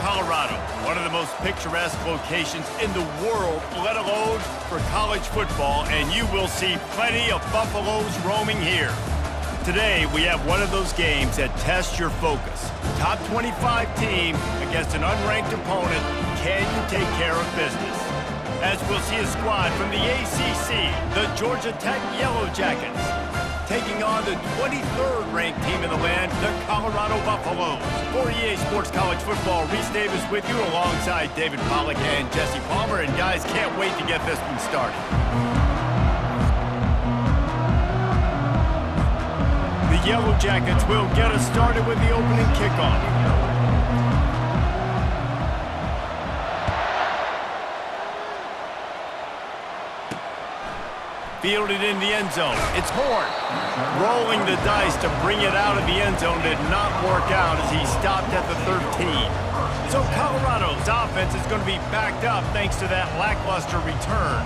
Colorado, one of the most picturesque locations in the world, let alone for college football, and you will see plenty of Buffaloes roaming here. Today, we have one of those games that tests your focus. Top 25 team against an unranked opponent. Can you take care of business? As we'll see a squad from the ACC, the Georgia Tech Yellow Jackets, taking on the 23rd ranked team in the land, the Colorado Buffaloes. For EA Sports College Football, Reese Davis with you alongside David Pollack and Jesse Palmer. And guys, can't wait to get this one started. The Yellow Jackets will get us started with the opening kickoff. Fielded in the end zone. It's Horn. Rolling the dice to bring it out of the end zone did not work out as he stopped at the 13. So Colorado's offense is going to be backed up thanks to that lackluster return.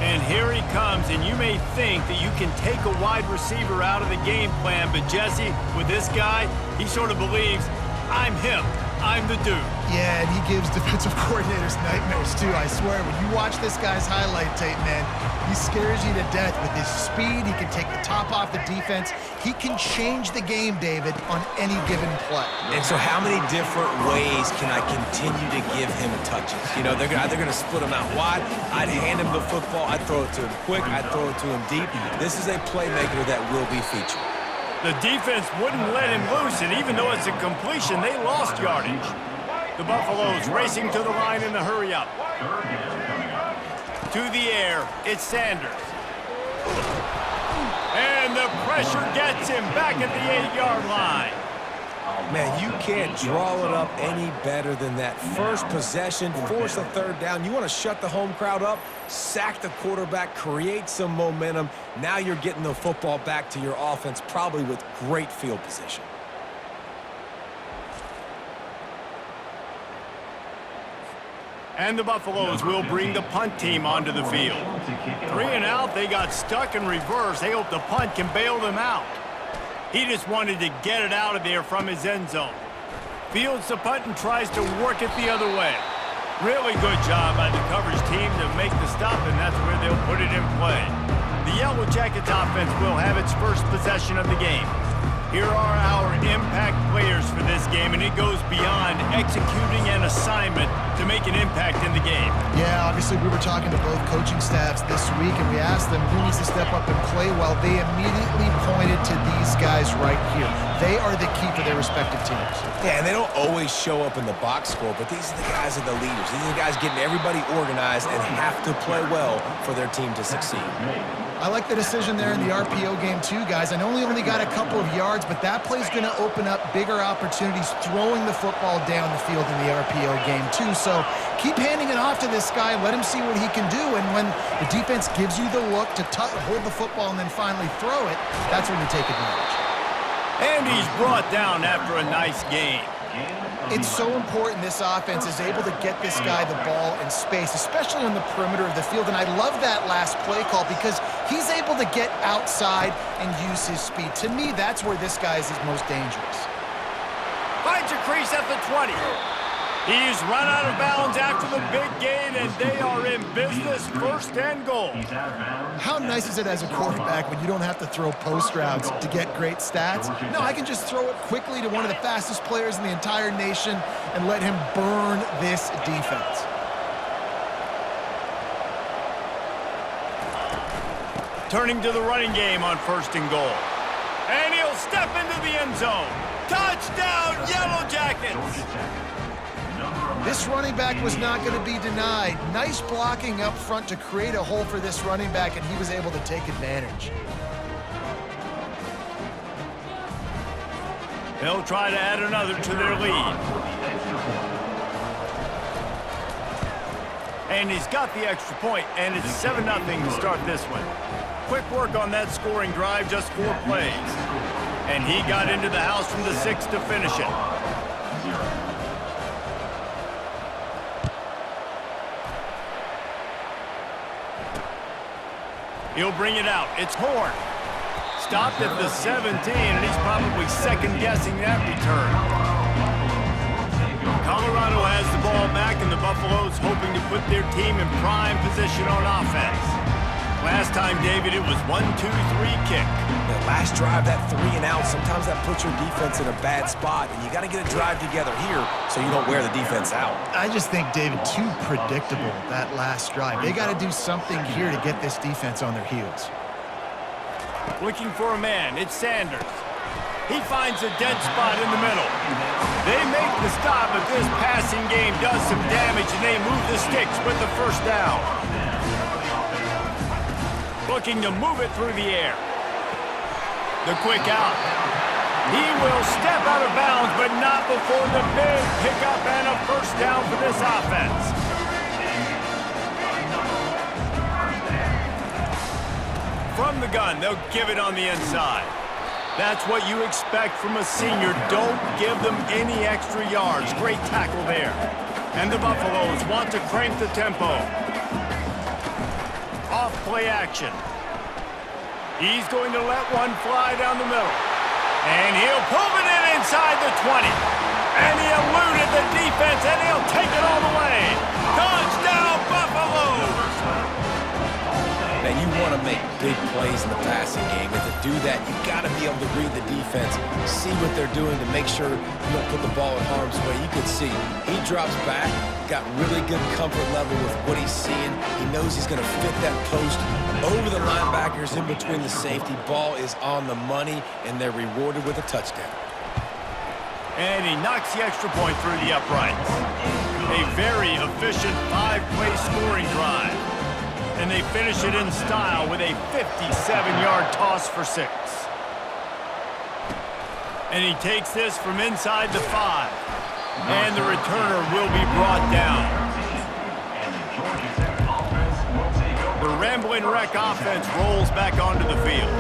And here he comes, and you may think that you can take a wide receiver out of the game plan, but Jesse, with this guy, he sort of believes, I'm him. I'm the dude. Yeah, and he gives defensive coordinators nightmares, too. I swear, when you watch this guy's highlight tape, man, he scares you to death with his speed. He can take the top off the defense. He can change the game, David, on any given play. And so how many different ways can I continue to give him touches? You know, they're either going to split him out wide. I'd hand him the football. I'd throw it to him quick. I'd throw it to him deep. This is a playmaker that will be featured. The defense wouldn't let him loose, and even though it's a completion, they lost yardage. The Buffaloes racing to the line in the hurry-up. To the air, it's Sanders. And the pressure gets him back at the 8-yard line. Man, you can't draw it up any better than that. First possession, force a third down. You want to shut the home crowd up, sack the quarterback, create some momentum. Now you're getting the football back to your offense, probably with great field position. And the Buffaloes will bring the punt team onto the field. 3 and out, they got stuck in reverse. They hope the punt can bail them out. He just wanted to get it out of there from his end zone. Fields the punt and tries to work it the other way. Really good job by the coverage team to make the stop, and that's where they'll put it in play. The Yellow Jackets offense will have its first possession of the game. Here are our impact players for this game, and it goes beyond executing an assignment to make an impact in the game. Yeah, obviously we were talking to both coaching staffs this week, and we asked them who needs to step up and play well. They immediately pointed to these guys right here. They are the key for their respective teams. Yeah, and they don't always show up in the box score, but these are the guys that are the leaders. These are the guys getting everybody organized and have to play well for their team to succeed. I like the decision there in the RPO game too, guys. I know he only got a couple of yards, but that play's going to open up bigger opportunities throwing the football down the field in the RPO game too. So keep handing it off to this guy. Let him see what he can do. And when the defense gives you the look to hold the football and then finally throw it, that's when you take advantage. And he's brought down after a nice gain. It's so important this offense is able to get this guy the ball in space, especially on the perimeter of the field. And I love that last play call because he's able to get outside and use his speed. To me, that's where this guy is his most dangerous. Finds a crease at the 20. He's run out of bounds after the big gain, and they are in business, 1st and goal. How nice is it as a quarterback when you don't have to throw post routes to get great stats? No, I can just throw it quickly to one of the fastest players in the entire nation and let him burn this defense. Turning to the running game on 1st and goal. And he'll step into the end zone. Touchdown, Yellow Jackets! This running back was not going to be denied. Nice blocking up front to create a hole for this running back, and he was able to take advantage. They'll try to add another to their lead. And he's got the extra point, and it's 7-0 to start this one. Quick work on that scoring drive, just 4 plays. And he got into the house from the 6 to finish it. He'll bring it out. It's Horn. Stopped at the 17, and he's probably second-guessing that return. Colorado back, and the Buffaloes hoping to put their team in prime position on offense. Last time, David, it was 1-2-3 kick. That last drive, that 3 and out, sometimes that puts your defense in a bad spot, and you got to get a drive together here so you don't wear the defense out. I just think, David, too predictable, that last drive. They got to do something here to get this defense on their heels. Looking for a man, it's Sanders. He finds a dead spot in the middle. They make the stop, but this passing game does some damage, and they move the sticks with the first down. Looking to move it through the air. The quick out. He will step out of bounds, but not before the big pickup and a first down for this offense. From the gun, they'll give it on the inside. That's what you expect from a senior. Don't give them any extra yards. Great tackle there. And the Buffaloes want to crank the tempo. Off play action. He's going to let one fly down the middle. And he'll pull it in inside the 20. And he eluded the defense, and he'll take it all the way. Touchdown, Buffaloes! Now, you want to make big plays in the passing game, and to do that, you got to be able to read the defense, see what they're doing to make sure you don't put the ball in harm's way. You could see he drops back, got really good comfort level with what he's seeing. He knows he's going to fit that post over the linebackers in between the safety. Ball is on the money, and they're rewarded with a touchdown. And he knocks the extra point through the uprights. A very efficient 5-play scoring drive. And they finish it in style with a 57-yard toss for 6. And he takes this from inside the 5. And the returner will be brought down. The Rambling Wreck offense rolls back onto the field.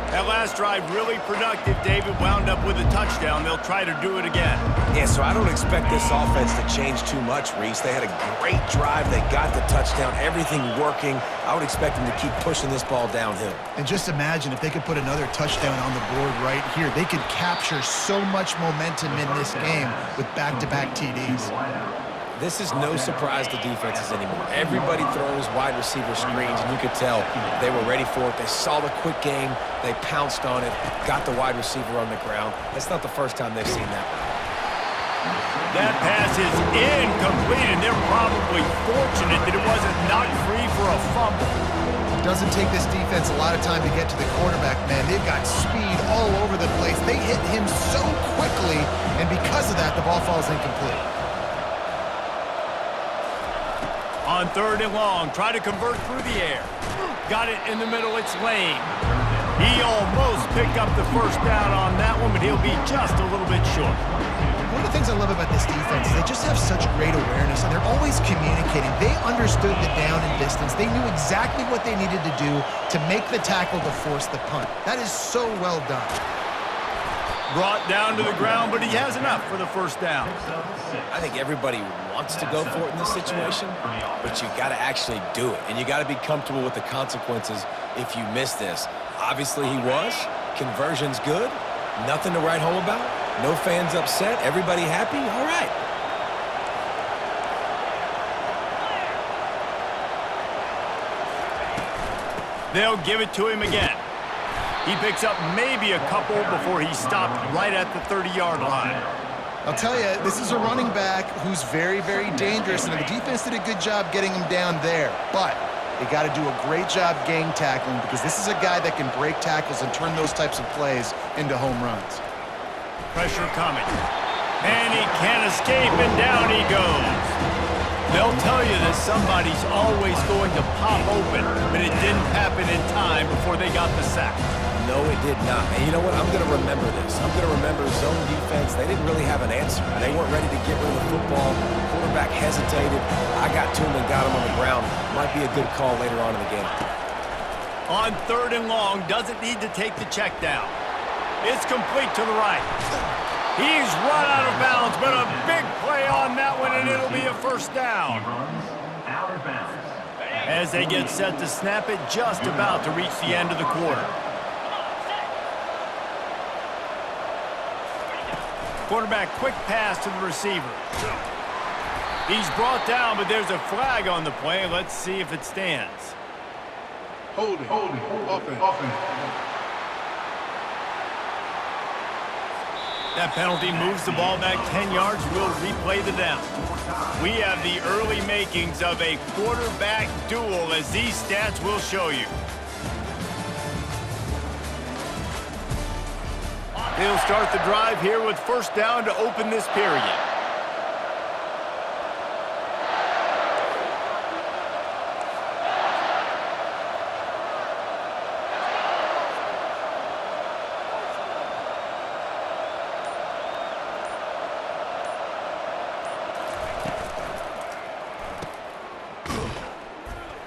That last drive really productive. David wound up with a touchdown. They'll try to do it again. Yeah, so I don't expect this offense to change too much, Reese. They had a great drive. They got the touchdown. Everything working. I would expect them to keep pushing this ball downhill. And just imagine if they could put another touchdown on the board right here. They could capture so much momentum in this game with back-to-back TDs. This is no surprise to defenses anymore. Everybody throws wide receiver screens, and you could tell they were ready for it. They saw the quick game. They pounced on it, got the wide receiver on the ground. That's not the first time they've seen that. That pass is incomplete, and they're probably fortunate that it wasn't knocked free for a fumble. It doesn't take this defense a lot of time to get to the quarterback, man. They've got speed all over the place. They hit him so quickly, and because of that, the ball falls incomplete. On 3rd and long, try to convert through the air. Got it in the middle, it's Lane. He almost picked up the first down on that one, but he'll be just a little bit short. One of the things I love about this defense is they just have such great awareness, and they're always communicating. They understood the down and distance. They knew exactly what they needed to do to make the tackle to force the punt. That is so well done. Brought down to the ground, but he has enough for the first down. I think everybody wants to go for it in this situation, but you got to actually do it, and you got to be comfortable with the consequences if you miss this. Obviously, he was. Conversion's good. Nothing to write home about. No fans upset. Everybody happy. All right. They'll give it to him again. He picks up maybe a couple before he stopped right at the 30-yard line. I'll tell you, this is a running back who's very, very dangerous, and the defense did a good job getting him down there. But they got to do a great job gang tackling, because this is a guy that can break tackles and turn those types of plays into home runs. Pressure coming. And he can't escape, and down he goes. They'll tell you that somebody's always going to pop open, but it didn't happen in time before they got the sack. No, it did not. And you know what? I'm going to remember this. I'm going to remember zone defense. They didn't really have an answer. They weren't ready to get rid of the football. Quarterback hesitated. I got to him and got him on the ground. Might be a good call later on in the game. On 3rd and long, doesn't need to take the check down. It's complete to the right. He's run out of bounds, but a big play on that one, and it'll be a first down. As they get set to snap it, just about to reach the end of the quarter. Quarterback, quick pass to the receiver. He's brought down, but there's a flag on the play. Let's see if it stands. Holding. Offense. That penalty moves the ball back 10 yards. We'll replay the down. We have the early makings of a quarterback duel, as these stats will show you. They'll start the drive here with first down to open this period.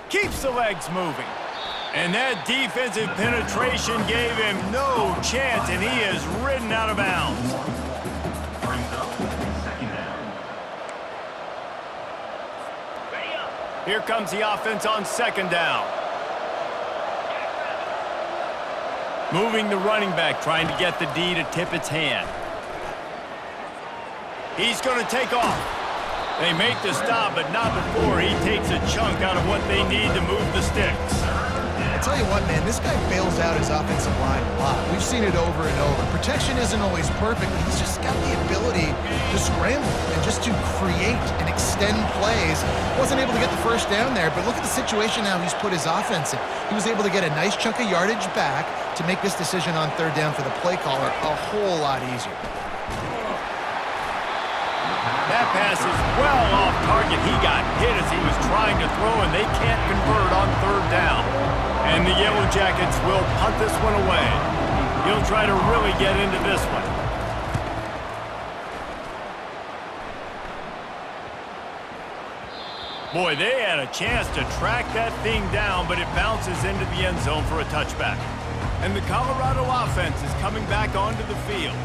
Keeps the legs moving. And that defensive penetration gave him no chance, and he is ridden out of bounds. Here comes the offense on second down. Moving the running back, trying to get the D to tip its hand. He's going to take off. They make the stop, but not before he takes a chunk out of what they need to move the sticks. I tell you what, man, this guy bails out his offensive line a lot. We've seen it over and over. Protection isn't always perfect, but he's just got the ability to scramble and just to create and extend plays. Wasn't able to get the first down there, but look at the situation now he's put his offense in. He was able to get a nice chunk of yardage back to make this decision on third down for the play caller a whole lot easier. That pass is well off target. He got hit as he was trying to throw, and they can't convert on third down. And the Yellow Jackets will punt this one away. He'll try to really get into this one. Boy, they had a chance to track that thing down, but it bounces into the end zone for a touchback. And the Colorado offense is coming back onto the field.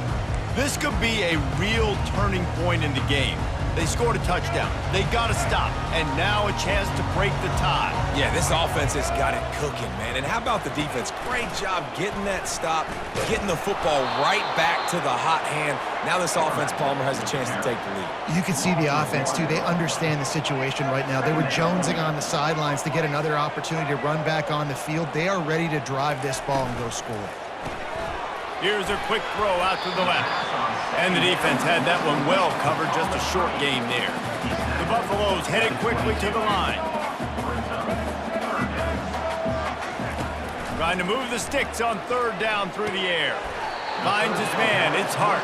This could be a real turning point in the game. They scored a touchdown. They got to stop. And now a chance to break the tie. Yeah, this offense has got it cooking, man. And how about the defense? Great job getting that stop, getting the football right back to the hot hand. Now this offense, Palmer, has a chance to take the lead. You can see the offense, too. They understand the situation right now. They were jonesing on the sidelines to get another opportunity to run back on the field. They are ready to drive this ball and go score. Here's a quick throw out to the left. And the defense had that one well covered, just a short game there. The Buffaloes headed quickly to the line. Trying to move the sticks on third down through the air. Finds his man, it's Hart.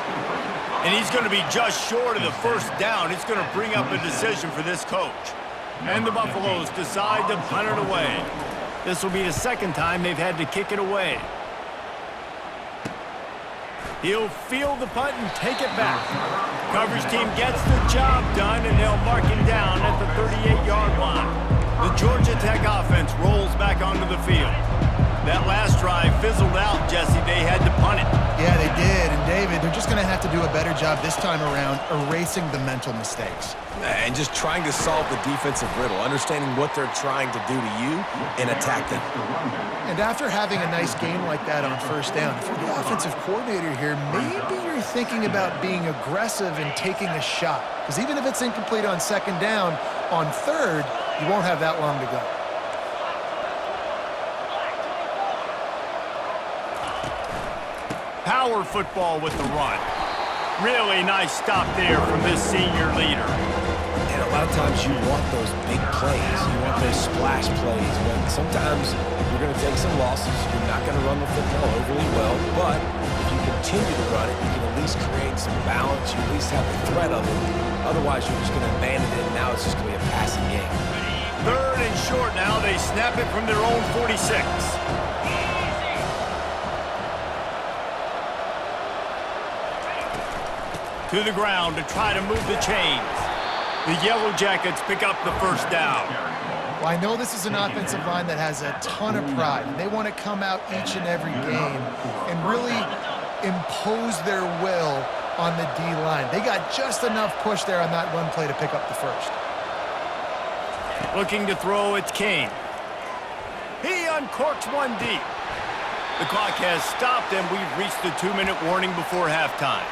And he's going to be just short of the first down. It's going to bring up a decision for this coach. And the Buffaloes decide to punt it away. This will be the second time they've had to kick it away. He'll field the punt and take it back. Coverage team gets the job done, and they'll mark him down at the 38-yard line. The Georgia Tech offense rolls back onto the field. That last drive fizzled out, Jesse. They had to punt it. Yeah, they did. And, David, they're just going to have to do a better job this time around erasing the mental mistakes. And just trying to solve the defensive riddle, understanding what they're trying to do to you and attack them. And after having a nice game like that on first down, if you're the offensive coordinator here, maybe you're thinking about being aggressive and taking a shot. Because even if it's incomplete on second down, on third, you won't have that long to go. Power football with the run. Really nice stop there from this senior leader. And a lot of times you want those big plays. You want those splash plays. But sometimes you're going to take some losses. You're not going to run the football overly well. But if you continue to run it, you can at least create some balance. You at least have the threat of it. Otherwise, you're just going to abandon it, and now it's just going to be a passing game. Third and short now. They snap it from their own 46. To the ground to try to move the chains. The Yellow Jackets pick up the first down. Well, I know this is an offensive line that has a ton of pride. They want to come out each and every game and really impose their will on the D-line. They got just enough push there on that run play to pick up the first. Looking to throw, it's Kane. He uncorks one deep. The clock has stopped, and we've reached the 2-minute warning before halftime.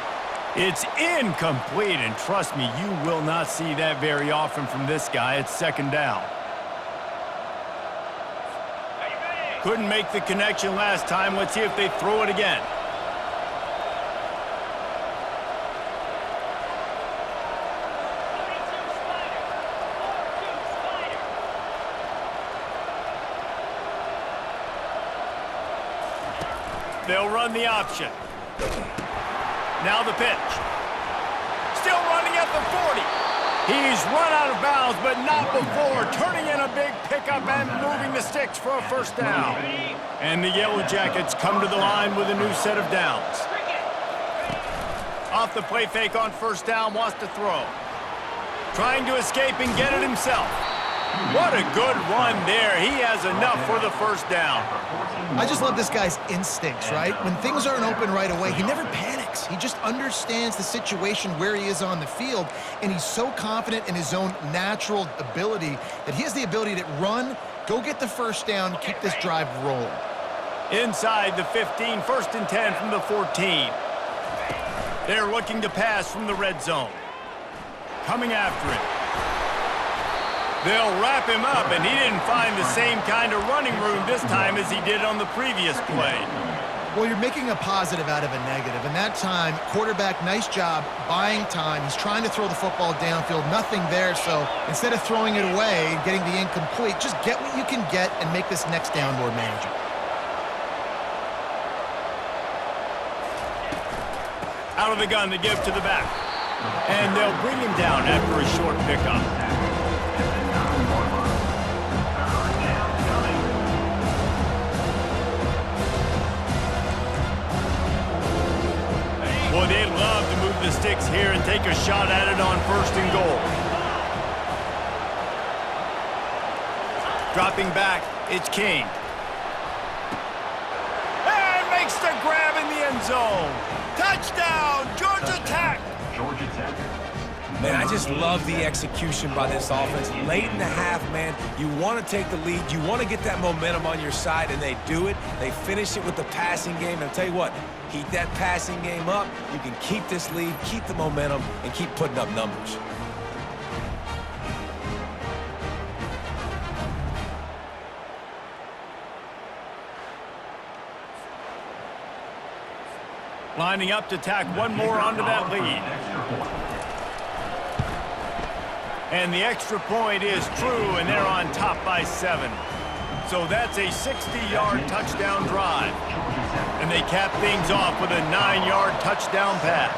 It's incomplete, and trust me, you will not see that very often from this guy. It's second down. Couldn't make the connection last time. Let's see if they throw it again. They'll run the option. Now the pitch. Still running at the 40. He's run out of bounds, but not before. Turning in a big pickup and moving the sticks for a first down. And the Yellow Jackets come to the line with a new set of downs. Off the play fake on first down, wants to throw. Trying to escape and get it himself. What a good run there. He has enough for the first down. I just love this guy's instincts, right? When things aren't open right away, he never panics. He just understands the situation where he is on the field, and he's so confident in his own natural ability that he has the ability to run, go get the first down, keep this drive rolling. Inside the 15, first and 10 from the 14. They're looking to pass from the red zone. Coming after it. They'll wrap him up, and he didn't find the same kind of running room this time as he did on the previous play. Well, you're making a positive out of a negative, and that time, quarterback, nice job buying time. He's trying to throw the football downfield, nothing there, so instead of throwing it away and getting the incomplete, just get what you can get and make this next down more manageable. Out of the gun to give to the back. And they'll bring him down after a short pickup. Boy, they'd love to move the sticks here and take a shot at it on first and goal. Dropping back, it's King. And makes the grab in the end zone. Touchdown, Georgia Tech! Man, I just love the execution by this offense. Late in the half, man, you want to take the lead. You want to get that momentum on your side, and they do it. They finish it with the passing game. And I'll tell you what, keep that passing game up. You can keep this lead, keep the momentum, and keep putting up numbers. Lining up to tack one more onto that lead. And the extra point is true, and they're on top by 7. So that's a 60-yard touchdown drive. And they cap things off with a 9-yard touchdown pass.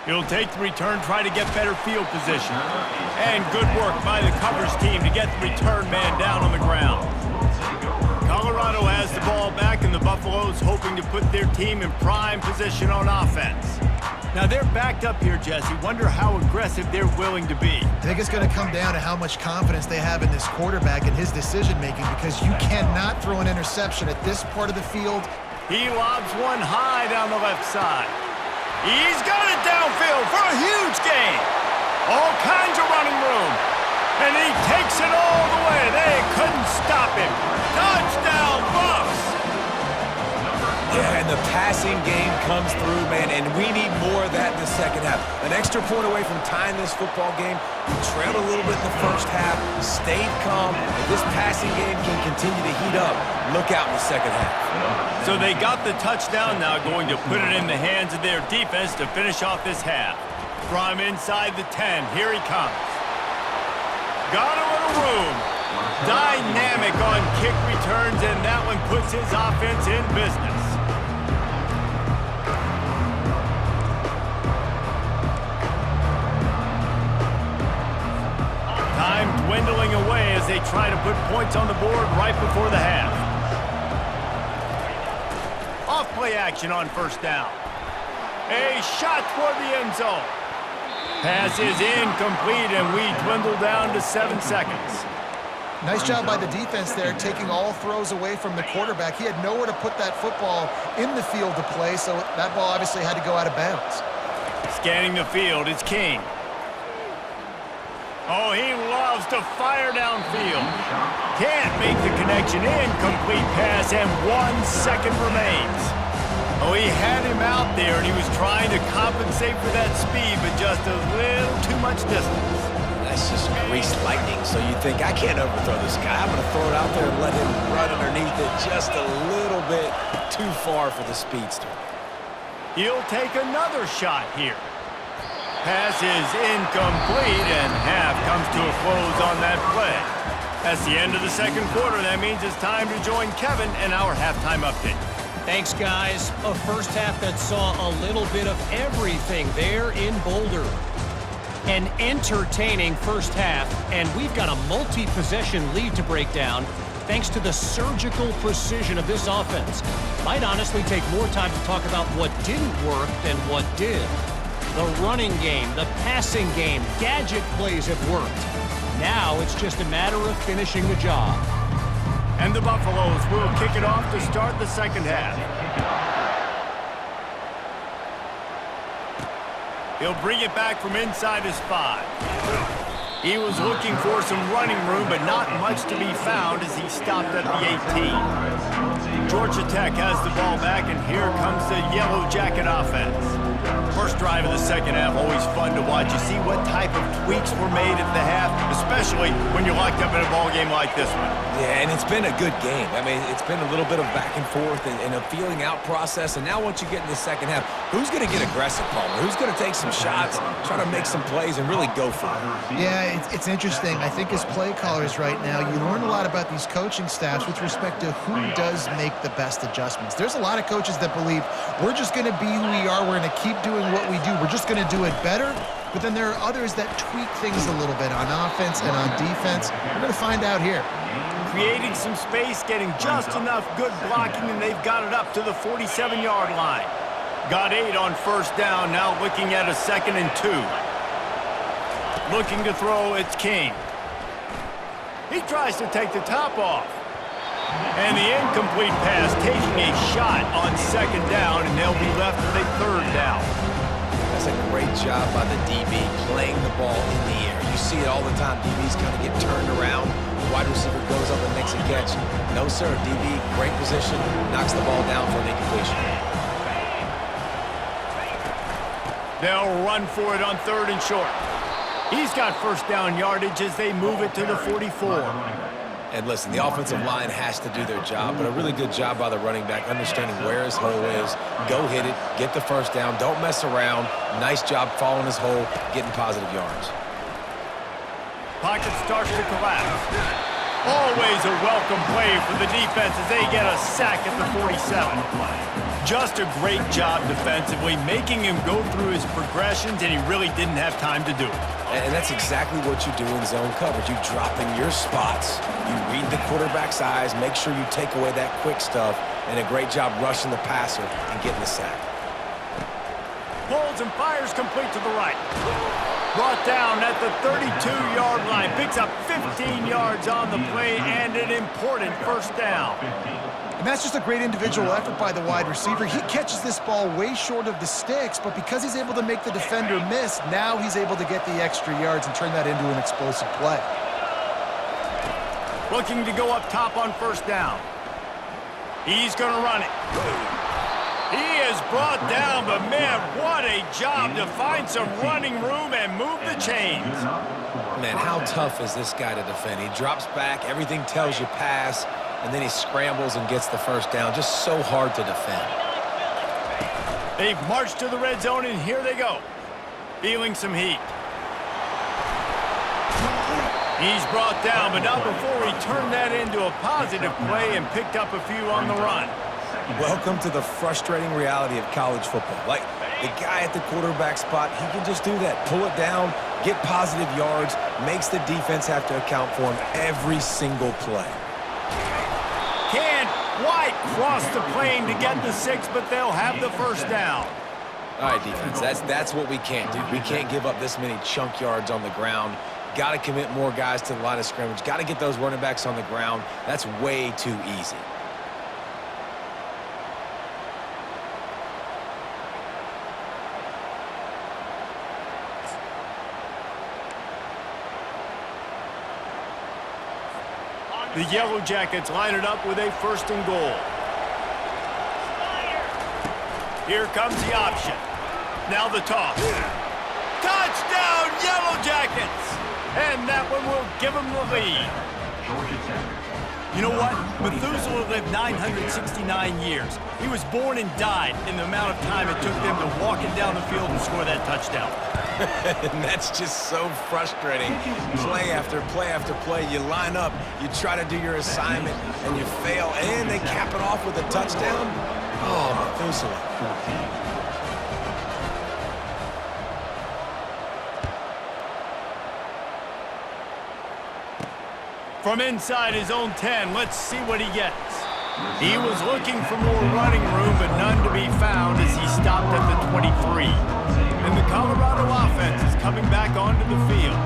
He'll take the return, try to get better field position. And good work by the coverage team to get the return man down on the ground. Colorado has the ball back, and the Buffaloes hoping to put their team in prime position on offense. Now, they're backed up here, Jesse. Wonder how aggressive they're willing to be. I think it's going to come down to how much confidence they have in this quarterback and his decision-making, because you cannot throw an interception at this part of the field. He lobs one high down the left side. He's got it downfield for a huge gain. All kinds of running room. And he takes it all the way. They couldn't stop him. Touchdown, Buffs! Yeah, and the passing game comes through, man, and we need more of that in the second half. An extra point away from tying this football game. We trailed a little bit in the first half, stayed calm. If this passing game can continue to heat up, look out in the second half. So they got the touchdown, now going to put it in the hands of their defense to finish off this half. From inside the 10, here he comes. Got a little room. Dynamic on kick returns, and that one puts his offense in business. Time dwindling away as they try to put points on the board right before the half. Off play action on first down. A shot toward the end zone. Pass is incomplete, and we dwindle down to 7 seconds. Nice job by the defense there, taking all throws away from the quarterback. He had nowhere to put that football in the field to play, so that ball obviously had to go out of bounds. Scanning the field, it's King. Oh, he loves to fire downfield. Can't make the connection. Incomplete pass, and 1 second remains. Oh, he had him out there, and he was trying to compensate for that speed, but just a little too much distance. That's just greased lightning, so you think, I can't overthrow this guy. I'm going to throw it out there and let him run underneath it just a little bit too far for the speedster. He'll take another shot here. Pass is incomplete, and half comes to a close on that play. That's the end of the second quarter. That means it's time to join Kevin in our halftime update. Thanks, guys. A first half that saw a little bit of everything there in Boulder. An entertaining first half, and we've got a multi-possession lead to break down thanks to the surgical precision of this offense. Might honestly take more time to talk about what didn't work than what did. The running game, the passing game, gadget plays have worked. Now it's just a matter of finishing the job. And the Buffaloes will kick it off to start the second half. He'll bring it back from inside his 5. He was looking for some running room, but not much to be found as he stopped at the 18. Georgia Tech has the ball back, and here comes the Yellow Jacket offense. First drive of the second half, always fun to watch. You see what type of tweaks were made at the half, especially when you're locked up in a ball game like this one. Yeah, and it's been a good game. I mean, it's been a little bit of back and forth and a feeling out process. And now once you get in the second half, who's going to get aggressive, Palmer? Who's going to take some shots, try to make some plays, and really go for it? Yeah, it's interesting. I think as play callers right now, you learn a lot about these coaching staffs with respect to who does make the best adjustments. There's a lot of coaches that believe we're just going to be who we are. We're going to keep doing what we do. We're just going to do it better. But then there are others that tweak things a little bit on offense and on defense. We're going to find out here. Creating some space, getting just enough good blocking, and they've got it up to the 47-yard line. Got 8 on first down, now looking at a 2nd and 2. Looking to throw, it's King. He tries to take the top off. And the incomplete pass taking a shot on 2nd down, and they'll be left with a 3rd down. That's a great job by the DB playing the ball in the air. You see it all the time. DBs kind of get turned around. The wide receiver goes up and makes a catch. No, sir. DB, great position, knocks the ball down for an incompletion. They'll run for it on 3rd and short. He's got first down yardage as they move it to the 44. And listen, the offensive line has to do their job, but a really good job by the running back, understanding where his hole is. Go hit it, get the first down, don't mess around. Nice job following his hole, getting positive yards. Pocket starts to collapse. Always a welcome play for the defense as they get a sack at the 47. Just a great job defensively, making him go through his progressions, and he really didn't have time to do it. And that's exactly what you do in zone coverage. You drop in your spots. You read the quarterback's eyes, make sure you take away that quick stuff, and a great job rushing the passer and getting the sack. Pulls and fires complete to the right. Brought down at the 32-yard line. Picks up 15 yards on the play and an important first down. And that's just a great individual effort by the wide receiver. He catches this ball way short of the sticks, but because he's able to make the defender miss, now he's able to get the extra yards and turn that into an explosive play. Looking to go up top on first down. He's going to run it. He is brought down, but man, what a job to find some running room and move the chains. Man, how tough is this guy to defend? He drops back, everything tells you pass, and then he scrambles and gets the first down. Just so hard to defend. They've marched to the red zone, and here they go. Feeling some heat. He's brought down, but not before he turned that into a positive play and picked up a few on the run. Welcome to the frustrating reality of college football. Like, the guy at the quarterback spot, he can just do that. Pull it down, get positive yards, makes the defense have to account for him every single play. Can't quite cross the plane to get the 6, but they'll have the first down. All right, defense, that's what we can't do. We can't give up this many chunk yards on the ground. Got to commit more guys to the line of scrimmage. Got to get those running backs on the ground. That's way too easy. The Yellow Jackets line it up with a 1st and goal. Here comes the option. Now the toss. Touchdown, Yellow Jackets! And that one will give them the lead. You know what? Methuselah lived 969 years. He was born and died in the amount of time it took them to walk it down the field and score that touchdown. And that's just so frustrating. Play after play after play, you line up, you try to do your assignment, and you fail, and they cap it off with a touchdown? Oh, Methuselah. From inside his own 10, let's see what he gets. He was looking for more running room, but none to be found as he stopped at the 23. And the Colorado offense is coming back onto the field.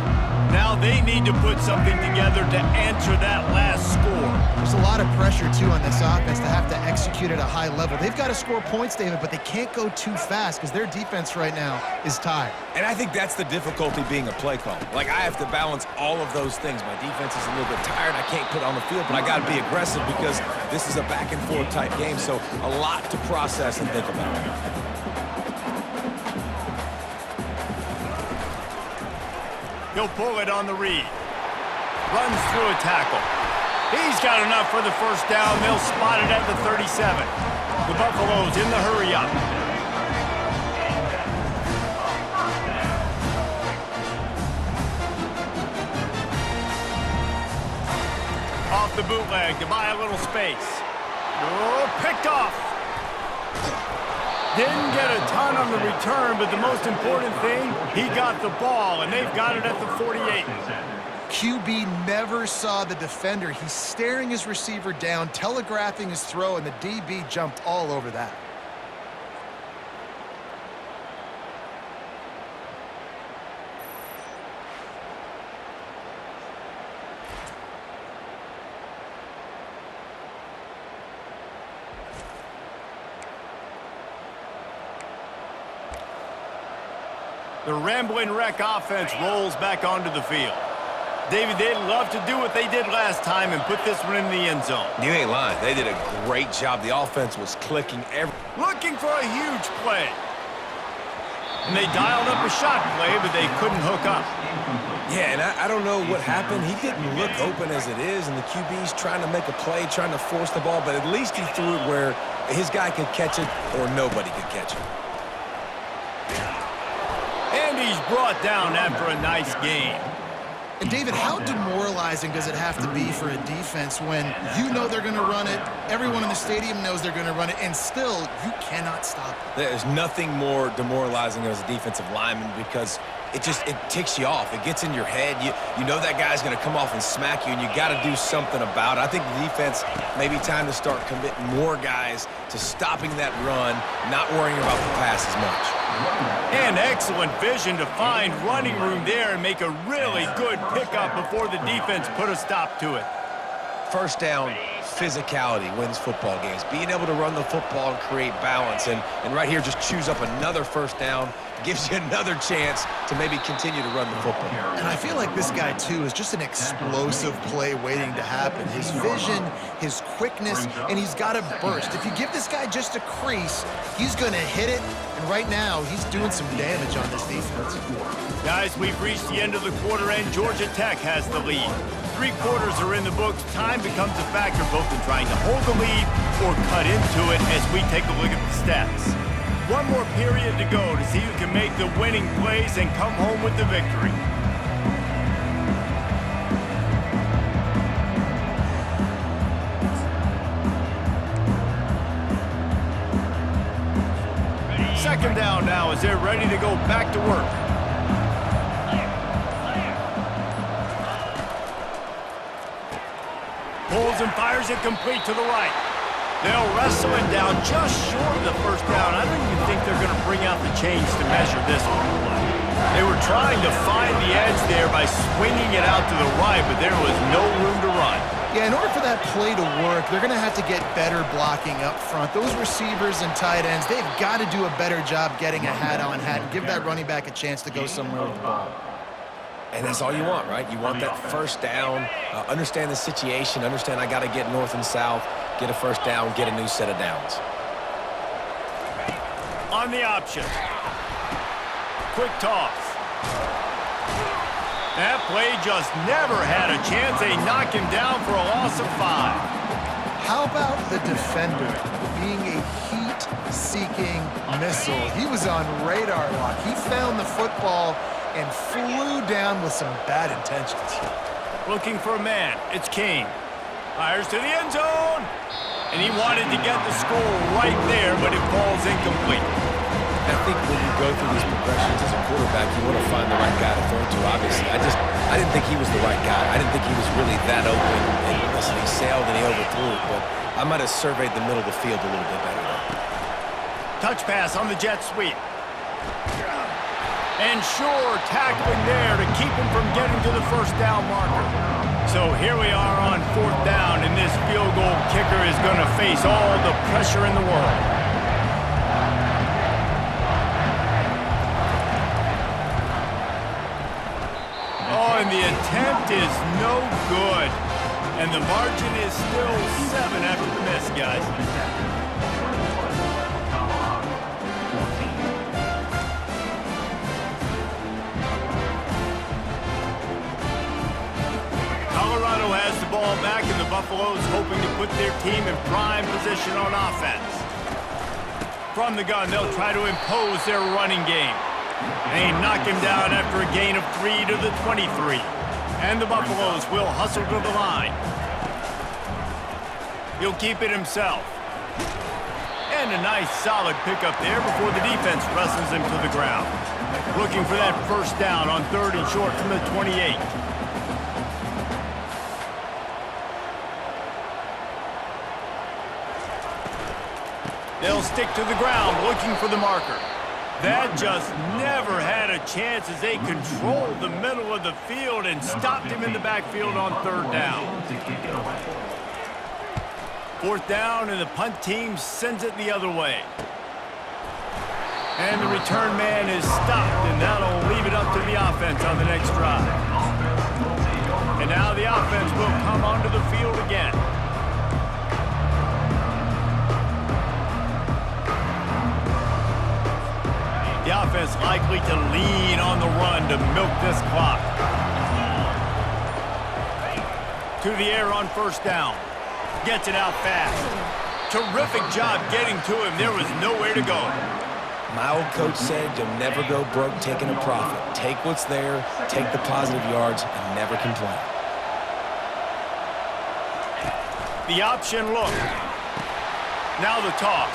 Now they need to put something together to answer that last score. There's a lot of pressure, too, on this offense to have to execute at a high level. They've got to score points, David, but they can't go too fast because their defense right now is tired. And I think that's the difficulty being a play caller. Like, I have to balance all of those things. My defense is a little bit tired. I can't put it on the field, but I got to be aggressive because this is a back-and-forth type game, so a lot to process and think about. He'll pull it on the read. Runs through a tackle. He's got enough for the first down. They'll spot it at the 37. The Buffaloes in the hurry-up. Off the bootleg to buy a little space. Oh, picked off. Didn't get a ton on the return, but the most important thing, he got the ball, and they've got it at the 48. QB never saw the defender. He's staring his receiver down, telegraphing his throw, and the DB jumped all over that. The Rambling Wreck offense rolls back onto the field. David, they'd love to do what they did last time and put this one in the end zone. You ain't lying. They did a great job. The offense was clicking Looking for a huge play. And they dialed up a shot play, but they couldn't hook up. Yeah, and I don't know what happened. He didn't look open as it is, and the QB's trying to make a play, trying to force the ball, but at least he threw it where his guy could catch it or nobody could catch it. And he's brought down after a nice game. And David, how demoralizing does it have to be for a defense when you know they're going to run it, everyone in the stadium knows they're going to run it, and still you cannot stop it? There's nothing more demoralizing as a defensive lineman because it ticks you off. It gets in your head. You know that guy's going to come off and smack you, and you got to do something about it. I think the defense may be time to start committing more guys to stopping that run, not worrying about the pass as much. And excellent vision to find running room there and make a really good pickup before the defense put a stop to it. First down, physicality wins football games. Being able to run the football and create balance. And right here, just choose up another first down, gives you another chance to maybe continue to run the football. And I feel like this guy, too, is just an explosive play waiting to happen. His vision, his quickness, and he's got a burst. If you give this guy just a crease, he's going to hit it. And right now, he's doing some damage on this defense. Guys, we've reached the end of the quarter, and Georgia Tech has the lead. 3 quarters are in the books. Time becomes a factor both in trying to hold the lead or cut into it as we take a look at the stats. One more period to go to see who can make the winning plays and come home with the victory. Second down now as they're ready to go back to work. Pulls and fires it complete to the right. They'll wrestle it down just short of the first down. I don't even think they're going to bring out the chains to measure this one. They were trying to find the edge there by swinging it out to the right, but there was no room to run. Yeah, in order for that play to work, they're going to have to get better blocking up front. Those receivers and tight ends, they've got to do a better job getting a hat-on hat and give that running back a chance to go somewhere with the ball. And that's all you want, right? You want that first down, understand the situation, understand I got to get north and south, get a first down, get a new set of downs. on the option. Quick toss. That play just never had a chance. They knock him down for a loss of 5. How about the defender being a heat-seeking missile? He was on radar lock. He found the football and flew down with some bad intentions. Looking for a man. It's King. Fires to the end zone. And he wanted to get the score right there, but it falls incomplete. I think when you go through these progressions as a quarterback, you want to find the right guy to throw to, obviously. I didn't think he was the right guy. I didn't think he was really that open. And listen, he sailed and he overthrew it, but I might have surveyed the middle of the field a little bit better there. Touch pass on the jet sweep. And sure, tackling there to keep him from getting to the first down marker. So here we are on 4th down, and this field goal kicker is going to face all the pressure in the world. Oh, and the attempt is no good. And the margin is still 7 after the miss, guys. Colorado has the ball back, and the Buffaloes hoping to put their team in prime position on offense. From the gun, they'll try to impose their running game. They knock him down after a gain of 3 to the 23. And the Buffaloes will hustle to the line. He'll keep it himself. And a nice solid pickup there before the defense wrestles him to the ground. Looking for that first down on 3rd and short from the 28. They'll stick to the ground looking for the marker. That just never had a chance as they controlled the middle of the field and stopped him in the backfield on 3rd down. 4th down, and the punt team sends it the other way. And the return man is stopped, and that'll leave it up to the offense on the next drive. And now the offense will come onto the field again. The offense likely to lean on the run to milk this clock. To the air on 1st down. Gets it out fast. Terrific job getting to him. There was nowhere to go. My old coach said you'll never go broke taking a profit. Take what's there, take the positive yards, and never complain. The option look. Now the toss.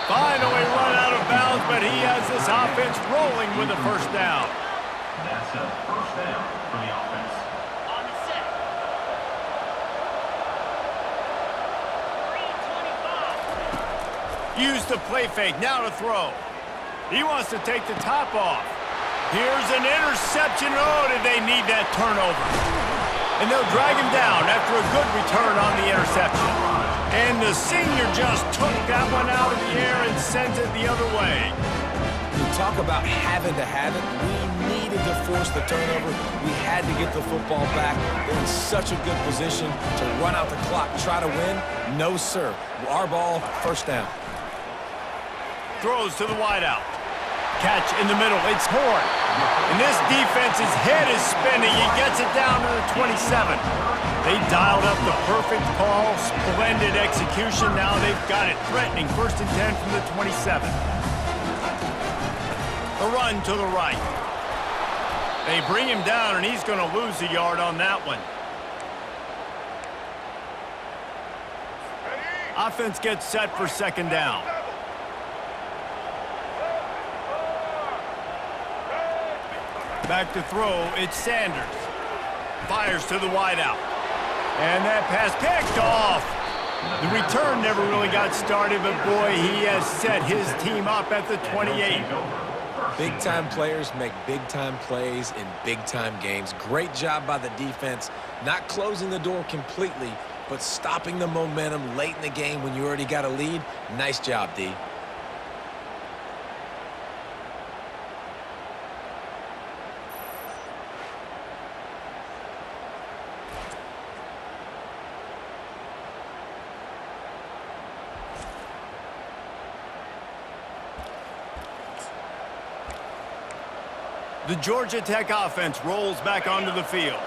Finally run out of bounds, but he has this offense rolling with a 1st down. That's a 1st down for the offense. On the set. 3:25. Use the play fake, now to throw. He wants to take the top off. Here's an interception. Oh, did they need that turnover? And they'll drag him down after a good return on the interception. And the senior just took that one out of the air and sends it the other way. You talk about having to have it. We needed to force the turnover. We had to get the football back. They're in such a good position to run out the clock, try to win. No, sir. Our ball, 1st down. Throws to the wideout. Catch in the middle. It's Horn. And this defense's head is spinning. He gets it down to the 27. They dialed up the perfect call. Splendid execution. Now they've got it. Threatening 1st and 10 from the 27. A run to the right. They bring him down, and he's going to lose a yard on that one. Offense gets set for 2nd down. Back to throw, it's Sanders. Fires to the wideout. And that pass picked off. The return never really got started, but boy, he has set his team up at the 28. Big-time players make big-time plays in big-time games. Great job by the defense, not closing the door completely, but stopping the momentum late in the game when you already got a lead. Nice job, D. The Georgia Tech offense rolls back onto the field.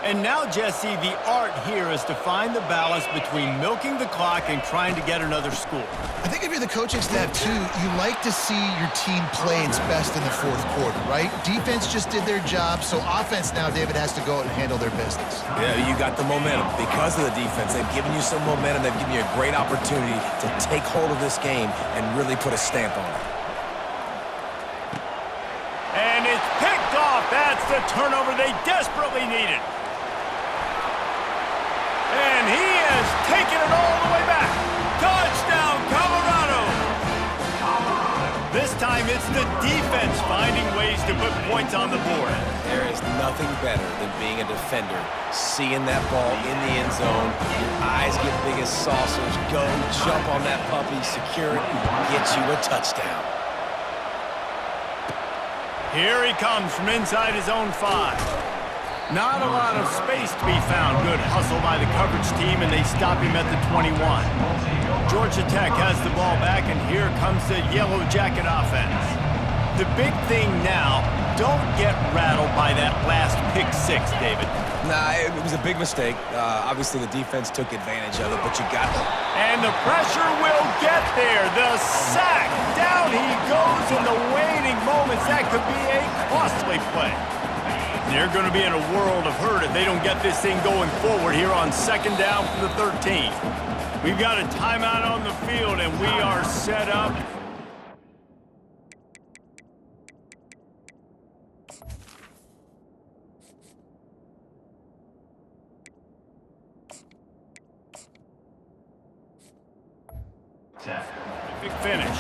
And now, Jesse, the art here is to find the balance between milking the clock and trying to get another score. I think if you're the coaching staff, too, you like to see your team play its best in the fourth quarter, right? Defense just did their job, so offense now, David, has to go out and handle their business. Yeah, you got the momentum. Because of the defense, they've given you some momentum. They've given you a great opportunity to take hold of this game and really put a stamp on it. And it's picked off. That's the turnover they desperately needed. And he has taken it all the way back. Touchdown, Colorado! This time it's the defense finding ways to put points on the board. There is nothing better than being a defender, seeing that ball in the end zone, your eyes get big as saucers, go, jump on that puppy, secure it, get you a touchdown. Here he comes from inside his own 5. Not a lot of space to be found. Good hustle by the coverage team, and they stop him at the 21. Georgia Tech has the ball back, and here comes the Yellow Jacket offense. The big thing now, don't get rattled by that last pick 6, David. Nah, it was a big mistake. Obviously, the defense took advantage of it, but you got it. And the pressure will get there. The sack. Down he goes in the waning moments. That could be a costly play. They're going to be in a world of hurt if they don't get this thing going forward here on 2nd down from the 13. We've got a timeout on the field, and we are set up. Big finish.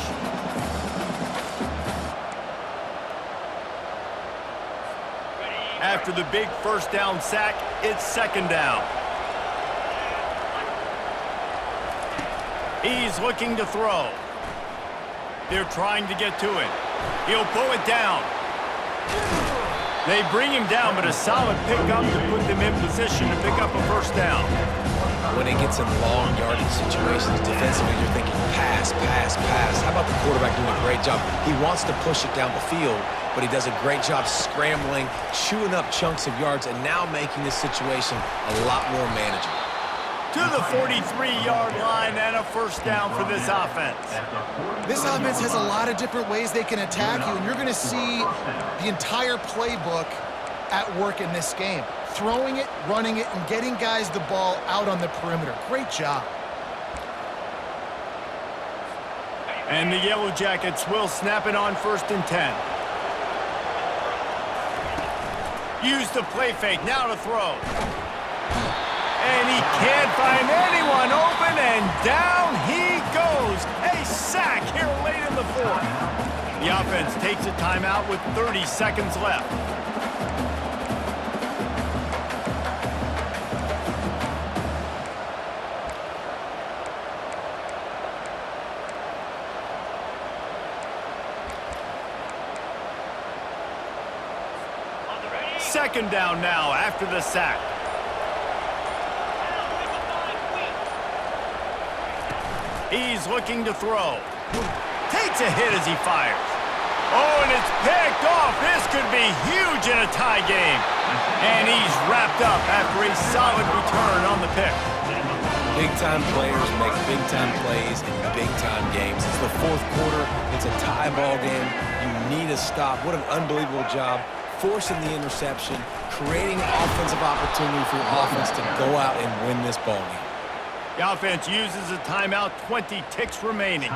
After the big first down sack, it's 2nd down. He's looking to throw. They're trying to get to it. He'll pull it down. They bring him down, but a solid pickup to put them in position to pick up a first down. When it gets in long yardage situations, defensively, you're thinking pass, pass, pass. How about the quarterback doing a great job? He wants to push it down the field, but he does a great job scrambling, chewing up chunks of yards, and now making this situation a lot more manageable. To the 43-yard line and a first down for this offense. This offense has a lot of different ways they can attack you, and you're going to see the entire playbook at work in this game. Throwing it, running it, and getting guys the ball out on the perimeter. Great job. And the Yellow Jackets will snap it on 1st and 10. Use the play fake, now to throw. And he can't find anyone open, and down he goes. A sack here late in the 4th. The offense takes a timeout with 30 seconds left. Second down now after the sack. He's looking to throw. Takes a hit as he fires. Oh, and it's picked off. This could be huge in a tie game. And he's wrapped up after a solid return on the pick. Big-time players make big-time plays in big-time games. It's the 4th quarter. It's a tie ball game. You need a stop. What an unbelievable job. Forcing the interception, creating offensive opportunity for your offense to go out and win this ball game. The offense uses a timeout, 20 ticks remaining.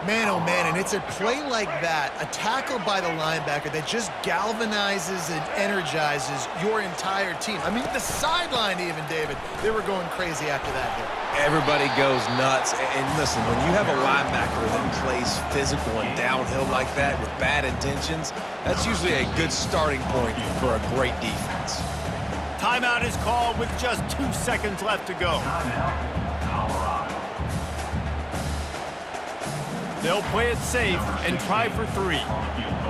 Man, oh man, and it's a play like that, a tackle by the linebacker that just galvanizes and energizes your entire team. I mean, the sideline even, David, they were going crazy after that hit. Everybody goes nuts. And listen, when you have a linebacker that plays physical and downhill like that with bad intentions, that's usually a good starting point for a great defense. Timeout is called with just 2 seconds left to go. They'll play it safe and try for 3.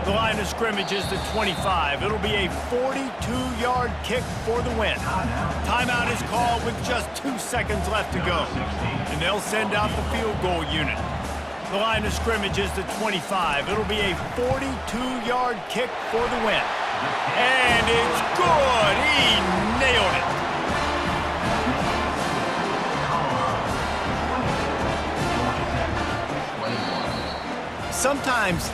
The line of scrimmage is the 25. It'll be a 42-yard kick for the win. Timeout is called with just 2 seconds left to go. And they'll send out the field goal unit. The line of scrimmage is the 25. It'll be a 42-yard kick for the win. And it's good. He nailed it. Sometimes